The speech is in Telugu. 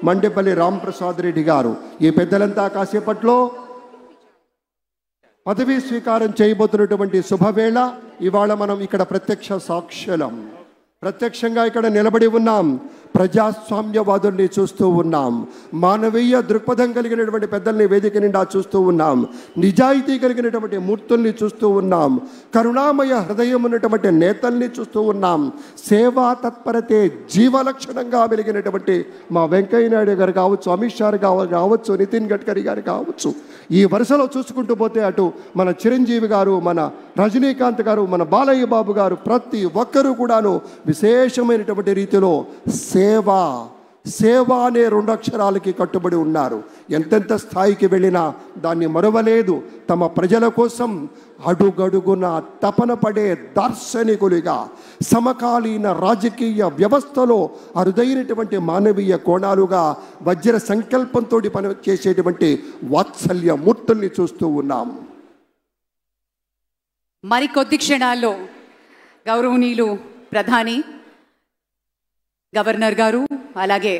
మండేపల్లి రాంప్రసాద్ రెడ్డి గారు. ఈ పెద్దలంతా కాసేపట్లో పదవీ స్వీకారం చేయబోతున్నటువంటి శుభవేళ. ఇవాళ మనం ఇక్కడ ప్రత్యక్ష సాక్షులం, ప్రత్యక్షంగా ఇక్కడ నిలబడి ఉన్నాం. ప్రజాస్వామ్యవాదుల్ని చూస్తూ ఉన్నాం, మానవీయ దృక్పథం కలిగినటువంటి పెద్దల్ని వేదిక నిండా చూస్తూ ఉన్నాం, నిజాయితీ కలిగినటువంటి మూర్తుల్ని చూస్తూ ఉన్నాం, కరుణామయ హృదయం ఉన్నటువంటి నేతల్ని చూస్తూ ఉన్నాం, సేవా తత్పరతే జీవలక్షణంగా వెలిగినటువంటి మా వెంకయ్య నాయుడు గారు కావచ్చు, అమిత్ షా గారు కావచ్చు, నితిన్ గడ్కరీ గారు కావచ్చు. ఈ వరుసలో చూసుకుంటూ పోతే అటు మన చిరంజీవి గారు, మన రజనీకాంత్ గారు, మన బాలయ్య బాబు గారు, ప్రతి ఒక్కరూ కూడాను విశేషమైనటువంటి రీతిలో సేవ అనే 2 అక్షరాలకి కట్టుబడి ఉన్నారు. ఎంతెంత స్థాయికి వెళ్ళినా దాన్ని మరవలేదు. తమ ప్రజల కోసం అడుగడుగున తపన పడే దార్శనికులుగా సమకాలీన రాజకీయ వ్యవస్థలో అరుదైనటువంటి మానవీయ కోణాలుగా వజ్ర సంకల్పంతో పని చేసేటువంటి వాత్సల్య మూర్తుల్ని చూస్తూ ఉన్నాం. మరికొద్ది క్షణాల్లో గౌరవనీయులు ప్రధాని, గవర్నర్ గారు, అలాగే